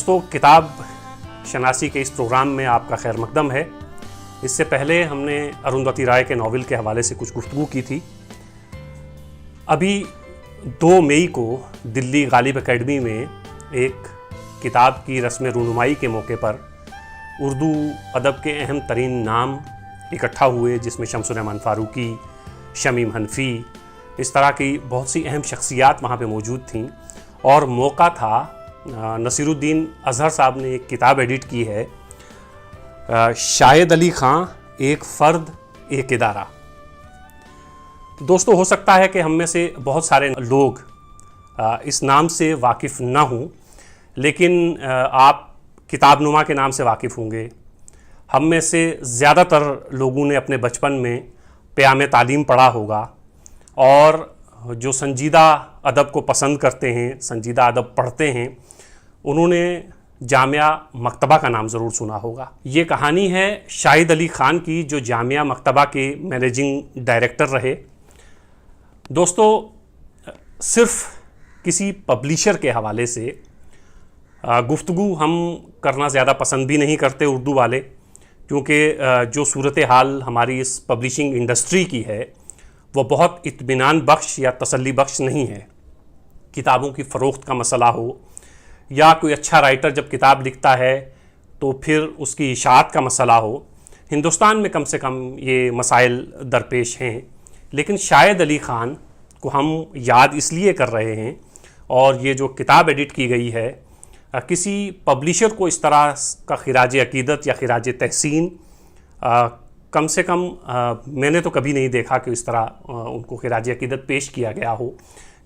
दोस्तों, किताब शनासी के इस प्रोग्राम में आपका खैर मकदम है। इससे पहले हमने अरुंधति राय के नावल के हवाले से कुछ गुफ्तगू की थी। अभी 2 मई को दिल्ली गालिब एकेडमी में एक किताब की रस्म रूनुमाई के मौके पर उर्दू अदब के अहम तरीन नाम इकट्ठा हुए, जिसमें शमसुर-रहमान फ़ारूकी, शमीम हनफी, इस तरह की बहुत सी अहम शख्सियात वहाँ पे मौजूद थीं। और मौका था, नसीरुद्दीन अज़हर साहब ने एक किताब एडिट की है, शाहिद अली खां एक फ़र्द एक इदारा। दोस्तों, हो सकता है कि हम में से बहुत सारे लोग इस नाम से वाकिफ़ ना हों, लेकिन आप किताबनुमा के नाम से वाकिफ़ होंगे। हम में से ज़्यादातर लोगों ने अपने बचपन में क़याम तालीम पढ़ा होगा, और जो संजीदा अदब को पसंद करते हैं, संजीदा अदब पढ़ते हैं, उन्होंने जामिया मकतबा का नाम ज़रूर सुना होगा। ये कहानी है शाहिद अली खान की, जो जामिया मकतबा के मैनेजिंग डायरेक्टर रहे। दोस्तों, सिर्फ़ किसी पब्लिशर के हवाले से गुफ्तगू हम करना ज़्यादा पसंद भी नहीं करते उर्दू वाले, क्योंकि जो सूरत हाल हमारी इस पब्लिशिंग इंडस्ट्री की है वो बहुत इत्मीनान बख्श या तसल्ली बख्श नहीं है। किताबों की फ़रोख्त का मसला हो, या कोई अच्छा राइटर जब किताब लिखता है तो फिर उसकी इशाअत का मसला हो, हिंदुस्तान में कम से कम ये मसाइल दरपेश हैं। लेकिन शाहिद अली ख़ान को हम याद इसलिए कर रहे हैं, और ये जो किताब एडिट की गई है, किसी पब्लिशर को इस तरह का खिराज अकीदत या खिराज तहसीन कम से कम मैंने तो कभी नहीं देखा कि इस तरह उनको खिराज अकीदत पेश किया गया हो,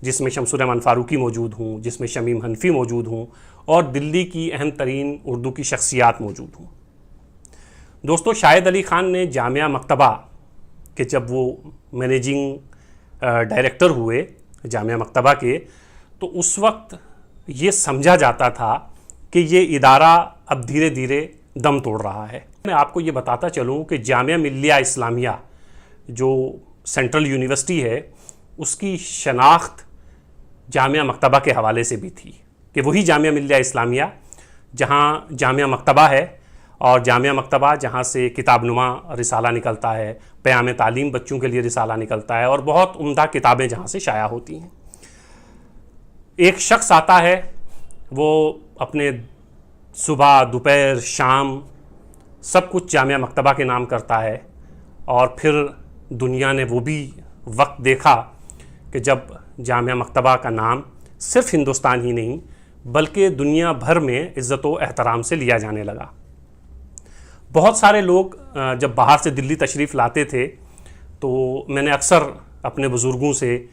जिसमें शमसुर-रहमान फ़ारूकी मौजूद हों, जिसमें शमीम हनफी मौजूद हों, और दिल्ली की अहम तरीन उर्दू की शख्सियात मौजूद हों। दोस्तों, शाहिद अली ख़ान ने जामिया मकतबा के जब वो मैनेजिंग डायरेक्टर हुए जामिया मकतबा के, तो उस वक्त ये समझा जाता था कि ये इदारा अब धीरे धीरे दम तोड़ रहा है। मैं आपको ये बताता चलूँ कि जामिया मिल्लिया इस्लामिया जो सेंट्रल यूनिवर्सिटी है, उसकी शनाख्त जामिया मकतबा के हवाले से भी थी, कि वही जामिया मिल्लिया इस्लामिया जहाँ जामिया मकतबा है, और जामिया मकतबा जहाँ से किताबनुमा रिसाला निकलता है, क़याम तालीम बच्चों के लिए रिसाला निकलता है, और बहुत उम्दा किताबें जहाँ से शाया होती हैं। एक शख्स आता है, वो अपने सुबह दोपहर शाम सब कुछ जामिया मकतबा के नाम करता है, और फिर दुनिया ने वो भी वक्त देखा कि जब जामिया मकतबा का नाम सिर्फ़ हिंदुस्तान ही नहीं बल्कि दुनिया भर में इज़्ज़त व एहतराम से लिया जाने लगा। बहुत सारे लोग जब बाहर से दिल्ली तशरीफ़ लाते थे, तो मैंने अक्सर अपने बुज़ुर्गों से,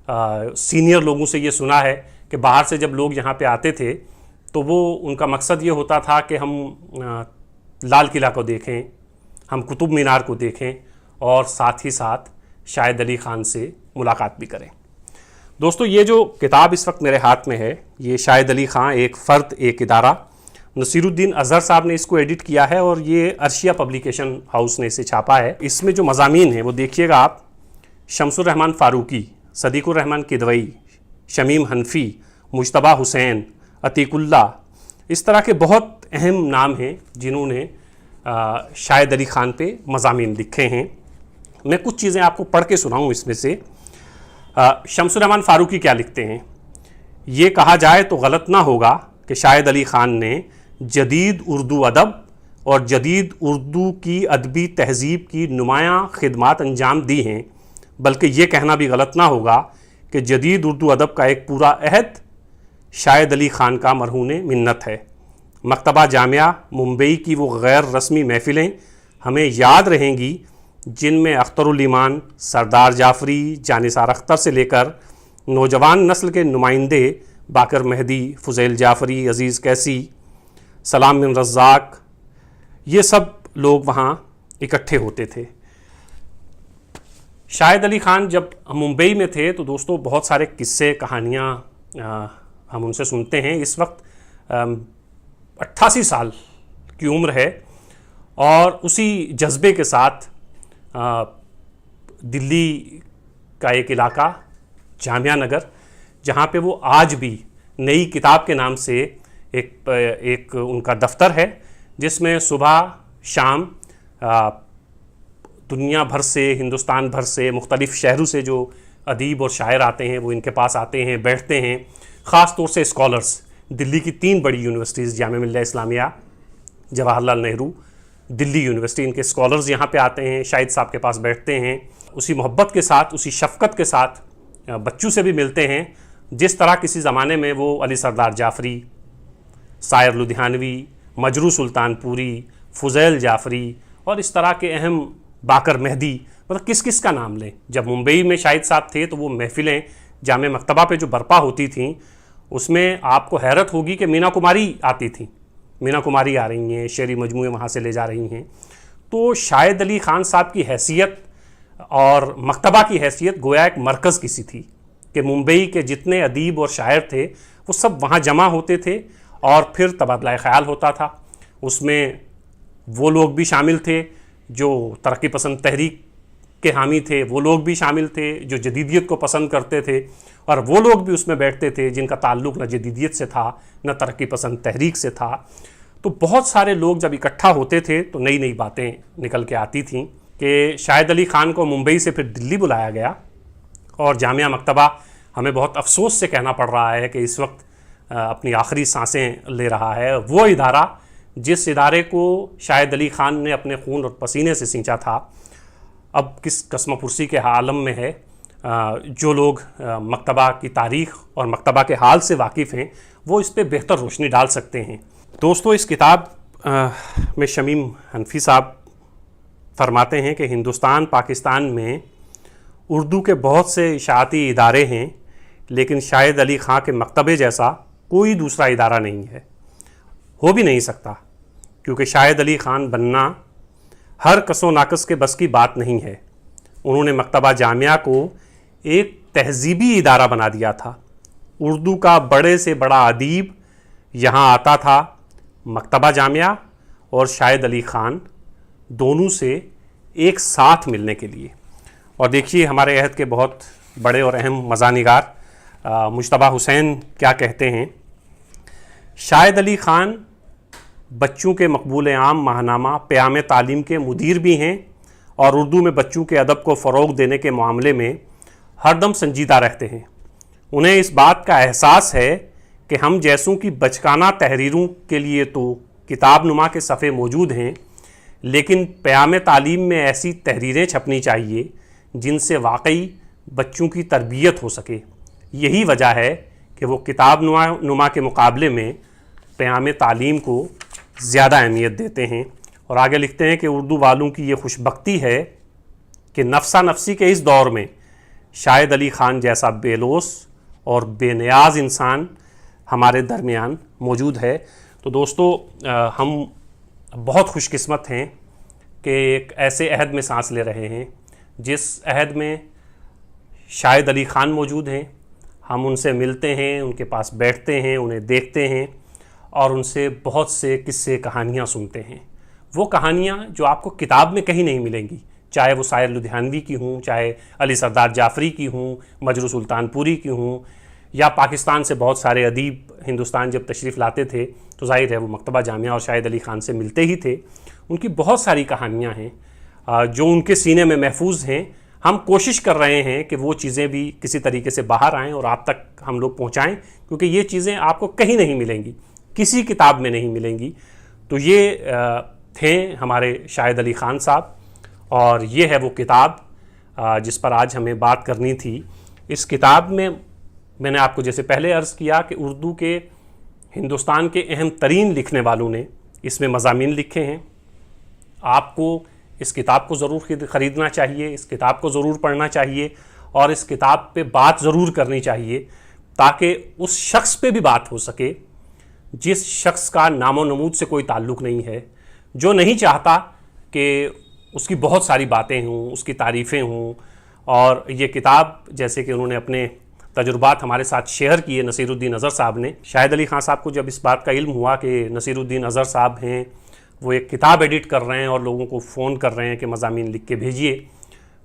सीनियर लोगों से ये सुना है कि बाहर से जब लोग यहाँ पे आते थे तो वो उनका मकसद ये होता था कि हम लाल किला को देखें, हम कुतुब मीनार को देखें, और साथ ही साथ शाहिद अली ख़ान से मुलाकात भी करें। दोस्तों, ये जो किताब इस वक्त मेरे हाथ में है, ये शाहिद अली ख़ान एक फ़र्द एक इदारा, नसीरुद्दीन अज़हर साहब ने इसको एडिट किया है, और ये अर्शिया पब्लिकेशन हाउस ने इसे छापा है। इसमें जो मज़ामीन हैं वो देखिएगा आप। शमसुर-रहमान फ़ारूकी, सदीक़ुर-रहमान किदवई, शमीम हनफी, मुज्तबा हुसैन, अतीकुल्ला, इस तरह के बहुत अहम नाम हैं जिन्होंने शाहिद अली ख़ान पे मज़ामीन लिखे हैं। मैं कुछ चीज़ें आपको पढ़ के सुनाऊँ इसमें से। शमसुर-रहमान फ़ारूकी क्या लिखते हैं? ये कहा जाए तो गलत ना होगा कि शाहिद अली ख़ान ने जदीद उर्दू अदब और जदीद उर्दू की अदबी तहज़ीब की नुमायाँ खिदमात अंजाम दी हैं, बल्कि ये कहना भी गलत ना होगा कि जदीद उर्दू अदब का एक पूरा अहद शाहिद अली ख़ान का मरहून मिन्नत है। मकतबा जामिया मुंबई की वो गैर रस्मी महफ़िलें हमें याद रहेंगी, जिनमें अख्तरुल ईमान, सरदार जाफ़री, जानिसार अख्तर से लेकर नौजवान नस्ल के नुमाइंदे बाकर मेहदी, फ़ुज़ैल जाफ़री, अज़ीज़ कैसी, सलाम बिन रज़्ज़ाक़, ये सब लोग वहाँ इकट्ठे होते थे। शाहिद अली ख़ान जब मुंबई में थे तो दोस्तों बहुत सारे किस्से कहानियाँ हम उनसे सुनते हैं। इस वक्त 88 साल की उम्र है, और उसी जज्बे के साथ दिल्ली का एक इलाका जामिया नगर, जहाँ पे वो आज भी नई किताब के नाम से एक उनका दफ्तर है जिसमें सुबह शाम दुनिया भर से, हिंदुस्तान भर से, मुख्तलिफ़ शहरों से जो अदीब और शायर आते हैं वो इनके पास आते हैं, बैठते हैं। ख़ास तौर से स्कॉलर्स, दिल्ली की 3 बड़ी यूनिवर्सिटीज़, जामिया मिल्लिया इस्लामिया, जवाहरलाल नेहरू, दिल्ली यूनिवर्सिटी, इनके स्कॉलर्स यहाँ पे आते हैं, शाहिद साहब के पास बैठते हैं। उसी मोहब्बत के साथ, उसी शफ़क़त के साथ बच्चों से भी मिलते हैं जिस तरह किसी ज़माने में वो अली सरदार जाफ़री, सायर लुधियानवी, मजरू सुल्तानपुरी, फ़ुज़ैल जाफ़री और इस तरह के अहम बाकर मेहदी, मतलब किस किस का नाम लें। जब मुंबई में शाहिद साहब थे तो वो महफ़िलें जामे मकतबा पे जो बर्पा होती थीं उसमें आपको हैरत होगी कि मीना कुमारी आती थी, मीना कुमारी आ रही हैं, शेरी मजमूए वहाँ से ले जा रही हैं। तो शाहिद अली ख़ान साहब की हैसियत और मकतबा की हैसियत गोया एक मरकज़ की सी थी कि मुंबई के जितने अदीब और शायर थे वो सब वहाँ जमा होते थे और फिर तबादला ख़याल होता था। उसमें वो लोग भी शामिल थे जो तरक्की पसंद तहरीक के हामी थे, वो लोग भी शामिल थे जो जदीदियत को पसंद करते थे, और वो लोग भी उसमें बैठते थे जिनका ताल्लुक़ न जदीदियत से था न तरक्की पसंद तहरीक से था। तो बहुत सारे लोग जब इकट्ठा होते थे तो नई नई बातें निकल के आती थीं कि शाहिद अली ख़ान को मुंबई से फिर दिल्ली बुलाया गया। और जामिया मकतबा, हमें बहुत अफसोस से कहना पड़ रहा है कि इस वक्त अपनी आखिरी सांसें ले रहा है। वो इदारा जिस इदारे को शाहिद अली ख़ान ने अपने खून और पसीने से सींचा था, अब किस कसमपुरसी के आलम में है। जो लोग मकतबा की तारीख़ और मकतबा के हाल से वाकिफ़ हैं वो इस पर बेहतर रोशनी डाल सकते हैं। दोस्तों, इस किताब में शमीम हनफी साहब फरमाते हैं कि हिंदुस्तान पाकिस्तान में उर्दू के बहुत से इशाअती इदारे हैं, लेकिन शाहिद अली ख़ान के मकतबे जैसा कोई दूसरा इदारा नहीं है, हो भी नहीं सकता, क्योंकि शाहिद अली ख़ान बनना हर कसो नाकस के बस की बात नहीं है। उन्होंने मकतबा जामिया को एक तहज़ीबी इदारा बना दिया था। उर्दू का बड़े से बड़ा अदीब यहाँ आता था मकतबा जामिया और शाहिद अली ख़ान दोनों से एक साथ मिलने के लिए। और देखिए हमारे अहद के बहुत बड़े और अहम मज़ानिगार मुश्तबा हुसैन क्या कहते हैं। शाहिद अली ख़ान बच्चों के मकबूल आम माहनामा क़याम तालीम के मुदीर भी हैं और उर्दू में बच्चों के अदब को फ़रोग़ देने के मामले में हरदम संजीदा रहते हैं। उन्हें इस बात का एहसास है कि हम जैसों की बचकाना तहरीरों के लिए तो किताब नुमा के सफ़े मौजूद हैं, लेकिन क़याम तालीम में ऐसी तहरीरें छपनी चाहिए जिनसे वाकई बच्चों की तरबियत हो सके। यही वजह है कि वो किताब नुमा के मुकाबले में क़याम तालीम को ज़्यादा अहमियत देते हैं। और आगे लिखते हैं कि उर्दू वालों की ये खुशबख्ती है कि नफसा नफसी के इस दौर में शाहिद अली ख़ान जैसा बेलोस और बेनियाज इंसान हमारे दरमियान मौजूद है। तो दोस्तों, हम बहुत खुशकिस्मत हैं कि एक ऐसे अहद में सांस ले रहे हैं जिस अहद में शाहिद अली ख़ान मौजूद हैं। हम उनसे मिलते हैं, उनके पास बैठते हैं, उन्हें देखते हैं और उनसे बहुत से किस्से कहानियाँ सुनते हैं। वो कहानियाँ जो आपको किताब में कहीं नहीं मिलेंगी, चाहे वो सायर लुधियानवी की हों, चाहे अली सरदार जाफ़री की हों, मजरू सुल्तानपुरी की हों, या पाकिस्तान से बहुत सारे अदीब हिंदुस्तान जब तशरीफ़ लाते थे तो ज़ाहिर है वो मकतबा जामिया और शाहिद अली ख़ान से मिलते ही थे। उनकी बहुत सारी कहानियाँ हैं जो उनके सीने में महफूज हैं। हम कोशिश कर रहे हैं कि वो चीज़ें भी किसी तरीके से बाहर आएँ और आप तक हम लोग पहुँचाएँ, क्योंकि ये चीज़ें आपको कहीं नहीं मिलेंगी, किसी किताब में नहीं मिलेंगी। तो ये थे हमारे शाहिद अली ख़ान साहब, और ये है वो किताब जिस पर आज हमें बात करनी थी। इस किताब में मैंने आपको जैसे पहले अर्ज़ किया कि उर्दू के हिंदुस्तान के अहम तरीन लिखने वालों ने इसमें मज़ामीन लिखे हैं। आपको इस किताब को ज़रूर ख़रीदना चाहिए, इस किताब को ज़रूर पढ़ना चाहिए और इस किताब पे बात ज़रूर करनी चाहिए, ताकि उस शख्स पे भी बात हो सके जिस शख्स का नामो नमूद से कोई ताल्लुक़ नहीं है, जो नहीं चाहता कि उसकी बहुत सारी बातें हों, उसकी तारीफ़ें हों। और ये किताब जैसे कि उन्होंने अपने तजुर्बात हमारे साथ शेयर किए नसीरुद्दीन अज़हर साहब ने। शाहिद अली ख़ान साहब को जब इस बात का इल्म हुआ कि नसीरुद्दीन अज़हर साहब हैं, वो एक किताब एडिट कर रहे हैं और लोगों को फ़ोन कर रहे हैं कि मज़ामीन लिख के भेजिए,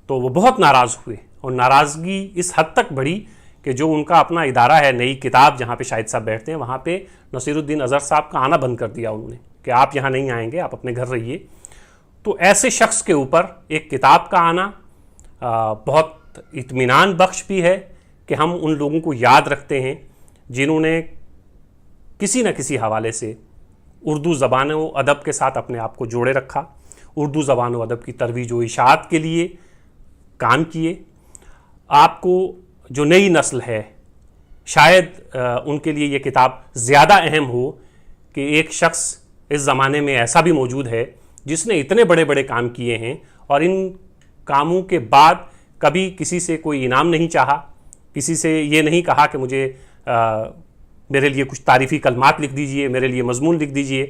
तो वो बहुत नाराज़ हुए। और नाराज़गी इस हद तक बढ़ी कि जो उनका अपना इदारा है नई किताब जहाँ पे शाहिद साहब बैठते हैं, वहाँ पे नसीरुद्दीन अज़हर साहब का आना बंद कर दिया उन्होंने कि आप यहाँ नहीं आएंगे, आप अपने घर रहिए। तो ऐसे शख्स के ऊपर एक किताब का आना बहुत इत्मीनान बख्श भी है कि हम उन लोगों को याद रखते हैं जिन्होंने किसी न किसी हवाले से उर्दू ज़बान व अदब के साथ अपने आप को जोड़े रखा, उर्दू ज़बान व अदब की तरवीज व इशाअत के लिए काम किए। आपको जो नई नस्ल है, शायद उनके लिए ये किताब ज़्यादा अहम हो कि एक शख्स इस ज़माने में ऐसा भी मौजूद है जिसने इतने बड़े बड़े काम किए हैं और इन कामों के बाद कभी किसी से कोई इनाम नहीं चाहा, किसी से ये नहीं कहा कि मुझे मेरे लिए कुछ तारीफ़ी कलमात लिख दीजिए, मेरे लिए मज़मून लिख दीजिए।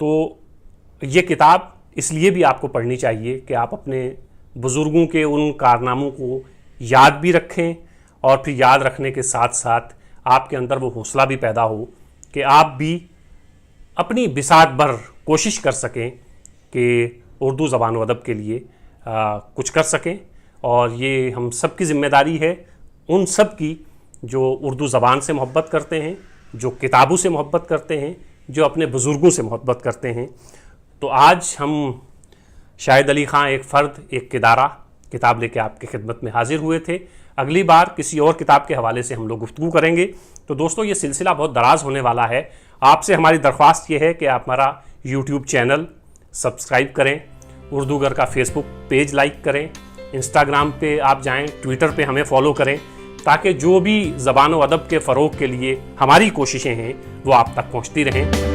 तो ये किताब इसलिए भी आपको पढ़नी चाहिए कि आप अपने बुज़ुर्गों के उन कारनामों को याद भी रखें और फिर याद रखने के साथ साथ आपके अंदर वो हौसला भी पैदा हो कि आप भी अपनी बिसात भर कोशिश कर सकें कि उर्दू ज़बान व अदब के लिए कुछ कर सकें। और ये हम सब की ज़िम्मेदारी है, उन सब की जो उर्दू ज़बान से मोहब्बत करते हैं, जो किताबों से मोहब्बत करते हैं, जो अपने बुज़ुर्गों से मोहब्बत करते हैं। तो आज हम शाहिद अली ख़ां एक फ़र्द एक किदारा किताब लेके आपकी खिदमत में हाजिर हुए थे। अगली बार किसी और किताब के हवाले से हम लोग गुफ्तगू करेंगे। तो दोस्तों, ये सिलसिला बहुत दराज होने वाला है। आपसे हमारी दरख्वास्त ये है कि आप हमारा यूट्यूब चैनल सब्सक्राइब करें, उर्दूगर का फेसबुक पेज लाइक करें, इंस्टाग्राम पे आप जाएं, ट्विटर पे हमें फॉलो करें, ताकि जो भी ज़बान व अदब के फ़रोग़ के लिए हमारी कोशिशें हैं वो आप तक पहुँचती रहें।